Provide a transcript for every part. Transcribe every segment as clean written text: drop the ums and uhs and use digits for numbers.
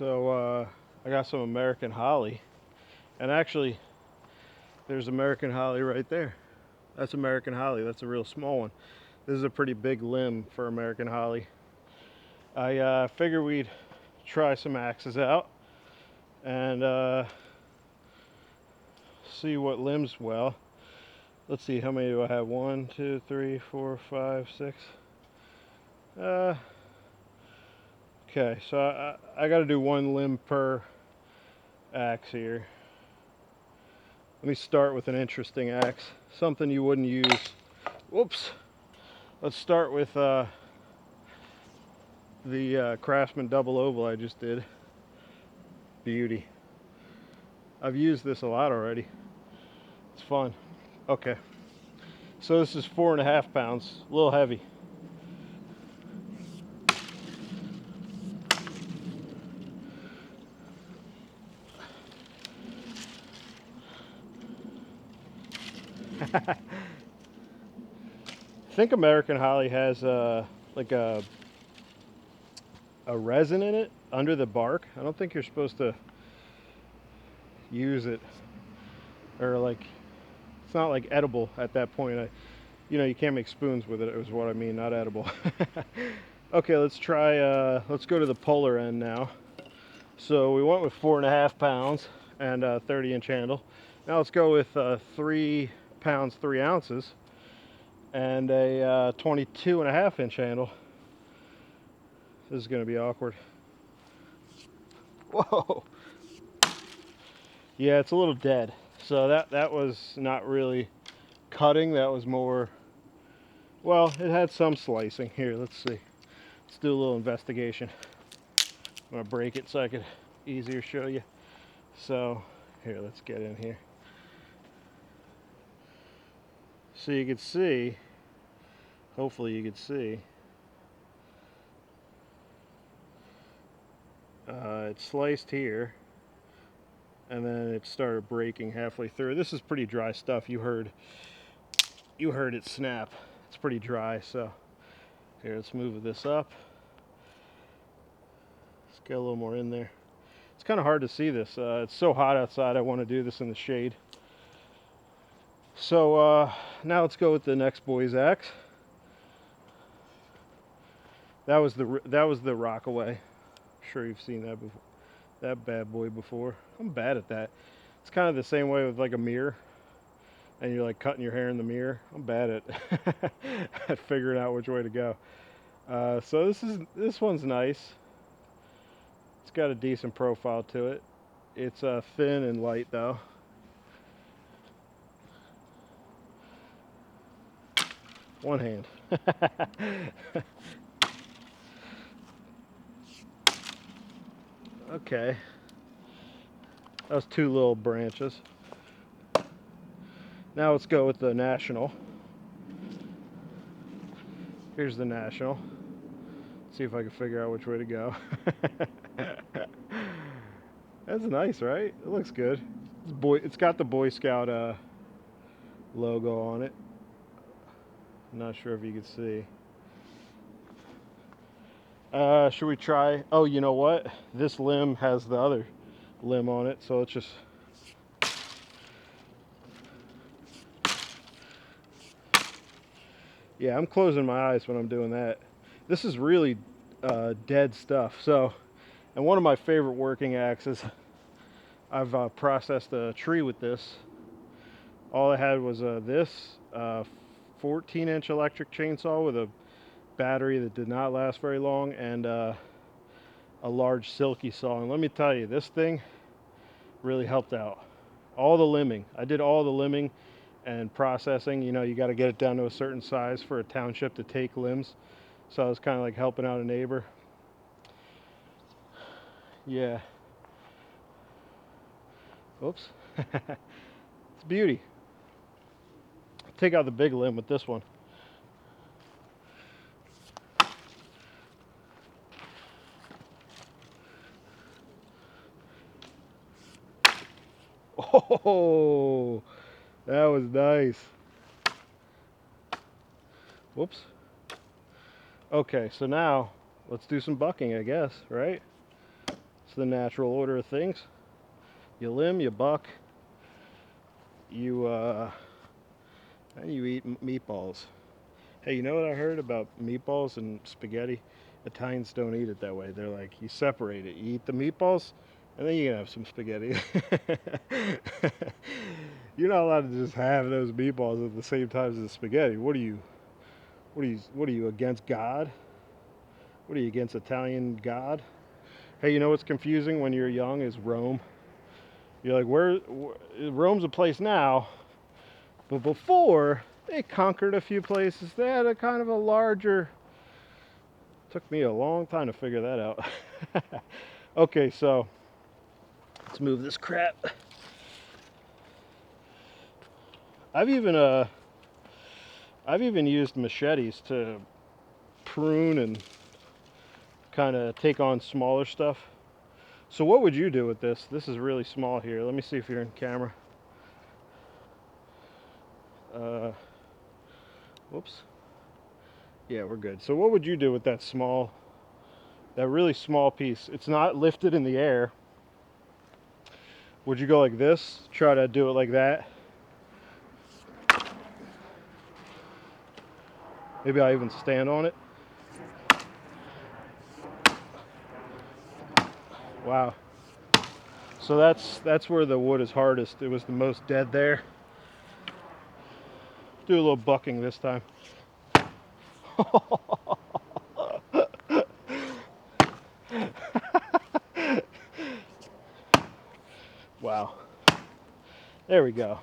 So I got some American holly, and actually there's American holly right there. That's American holly. That's a real small one. This is a pretty big limb for American holly. I figured we'd try some axes out and see what limbs well. Let's see, how many do I have? 1, 2, 3, 4, 5, 6. Okay, so I got to do one limb per axe here. Let me start with an interesting axe, something you wouldn't use. Whoops. Let's start with the Craftsman double oval I just did. Beauty. I've used this a lot already. It's fun. Okay. So this is 4.5 pounds, a little heavy. I think American holly has like a resin in it under the bark. I don't think you're supposed to use it, or like it's not like edible at that point. You can't make spoons with it, is what I mean, not edible. Okay, let's try, let's go to the polar end now. So we went with 4.5 pounds and 30-inch handle. Now let's go with 3 pounds 3 ounces and a 22.5-inch handle. This is going to be awkward. Whoa! Yeah, it's a little dead. So that was not really cutting. That was more, well, it had some slicing. Here, let's see. Let's do a little investigation. I'm gonna break it so I could easier show you. So here, let's get in here. So you can see, hopefully you can see, it sliced here and then it started breaking halfway through. This is pretty dry stuff. You heard it snap. It's pretty dry. So here, let's move this up. Let's get a little more in there. It's kind of hard to see this. It's so hot outside. I want to do this in the shade. So now let's go with the next boy's axe. That was the Rockaway. I'm sure you've seen that before. That bad boy before. I'm bad at that. It's kind of the same way with like a mirror, and you're like cutting your hair in the mirror. I'm bad at at figuring out which way to go. So this one's nice. It's got a decent profile to it. It's thin and light though. One hand. Okay. That was 2 little branches. Now let's go with the National. Here's the National. See if I can figure out which way to go. That's nice, right? It looks good. It's got the Boy Scout logo on it. I'm not sure if you can see. Should we try? Oh, you know what? This limb has the other limb on it, so let's just. Yeah, I'm closing my eyes when I'm doing that. This is really dead stuff. So, and one of my favorite working axes, I've processed a tree with this. All I had was this 14-inch electric chainsaw with a battery that did not last very long, and a large silky saw. And let me tell you, this thing really helped out. All the limbing. I did all the limbing and processing. You got to get it down to a certain size for a township to take limbs. So I was kind of like helping out a neighbor. Yeah. Oops. It's beauty. Take out the big limb with this one. Oh, that was nice. Whoops. Okay, so now let's do some bucking, I guess, right? It's the natural order of things. You limb, you buck, and you eat meatballs. Hey, you know what I heard about meatballs and spaghetti? Italians don't eat it that way. They're like, you separate it. You eat the meatballs, and then you can have some spaghetti. You're not allowed to just have those meatballs at the same time as the spaghetti. What are you against God? What are you against Italian God? Hey, you know what's confusing when you're young is Rome. You're like, Rome's a place now, but before they conquered a few places, they had a kind of a larger. Took me a long time to figure that out. Okay, so let's move this crap. I've even used machetes to prune and kind of take on smaller stuff. So what would you do with this? This is really small here. Let me see if you're in camera. Whoops. Yeah, we're good. So what would you do with that really small piece? It's not lifted in the air. Would you go like this? Try to do it like that? Maybe I'll even stand on it. Wow. So that's where the wood is hardest. It was the most dead there. Do a little bucking this time. Wow. There we go.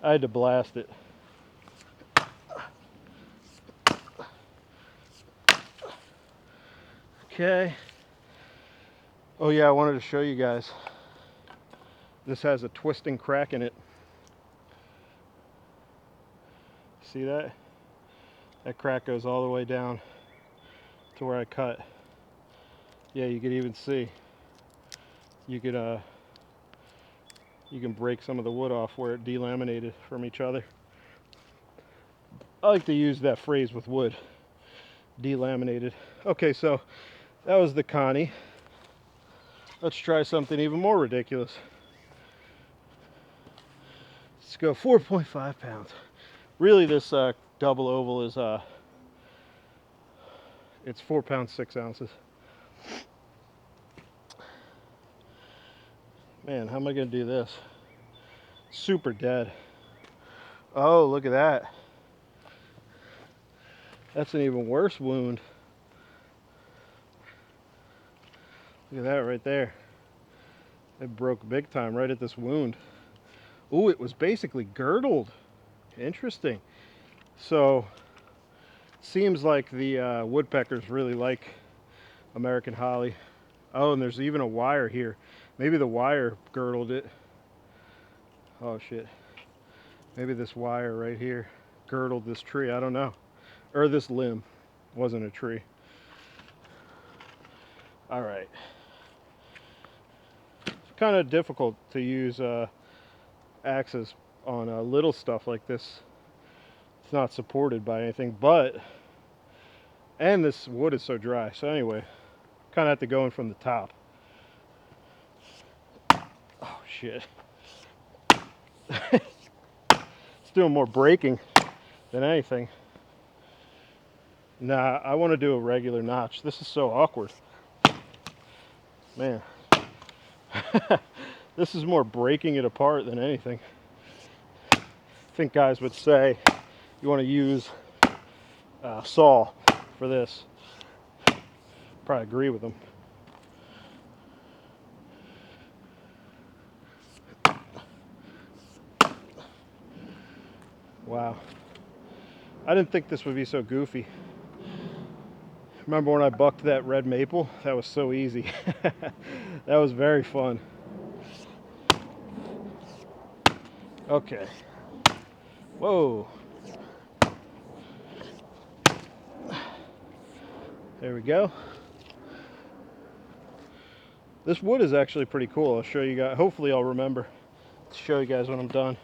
I had to blast it. Okay. Oh yeah, I wanted to show you guys. This has a twisting crack in it. See that? That crack goes all the way down to where I cut. Yeah, you could even see. You can break some of the wood off where it delaminated from each other. I like to use that phrase with wood. Delaminated. Okay, so that was the Connie. Let's try something even more ridiculous. Let's go 4.5 pounds. Really, this double oval is it's 4 pounds 6 ounces. Man, how am I gonna do this? Super dead. Oh, look at that. That's an even worse wound. Look at that right there. It broke big time right at this wound. Ooh, it was basically girdled. Interesting. So, seems like the woodpeckers really like American holly. Oh, and there's even a wire here. Maybe the wire girdled it. Oh shit. Maybe this wire right here girdled this tree. I don't know. Or this limb. Wasn't a tree. All right. It's kind of difficult to use axes on little stuff like this. It's not supported by anything, and this wood is so dry. So anyway, kind of have to go in from the top. Oh shit. It's doing more breaking than anything. Nah, I want to do a regular notch. This is so awkward. Man. This is more breaking it apart than anything. I think guys would say you want to use a saw for this. Probably agree with them. Wow. I didn't think this would be so goofy. Remember when I bucked that red maple? That was so easy. That was very fun. Okay. Whoa. There we go. This wood is actually pretty cool. I'll show you guys. Hopefully I'll remember to show you guys when I'm done.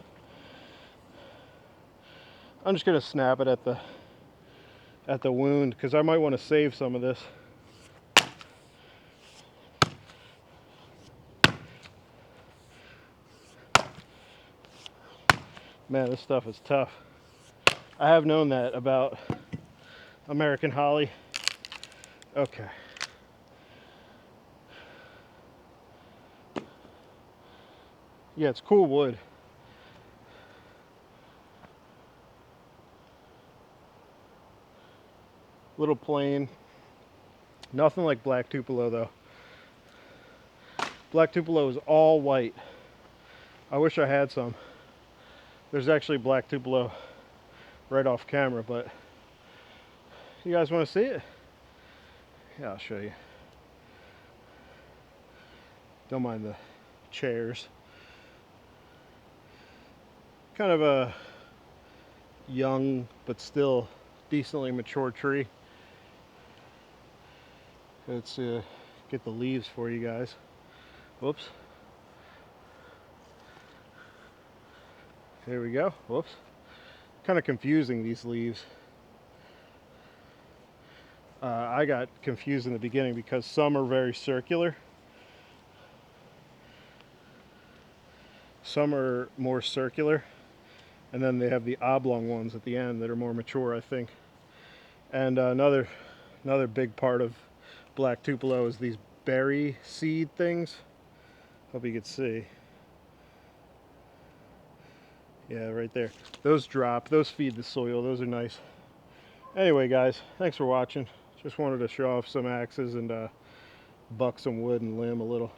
I'm just going to snap it at the wound because I might want to save some of this. Man, this stuff is tough. I have known that about American holly. Okay. Yeah, it's cool wood. Little plain. Nothing like black Tupelo though. Black Tupelo is all white. I wish I had some. There's actually black Tupelo right off camera, but you guys want to see it? Yeah, I'll show you. Don't mind the chairs. Kind of a young but still decently mature tree. Let's get the leaves for you guys. Whoops. There we go. Whoops. Kind of confusing, these leaves. I got confused in the beginning because some are very circular. Some are more circular. And then they have the oblong ones at the end that are more mature, I think. And another big part of black Tupelo is these berry seed things. Hope you can see. Yeah, right there. Those drop, those feed the soil, those are nice. Anyway, guys, thanks for watching. Just wanted to show off some axes and buck some wood and limb a little.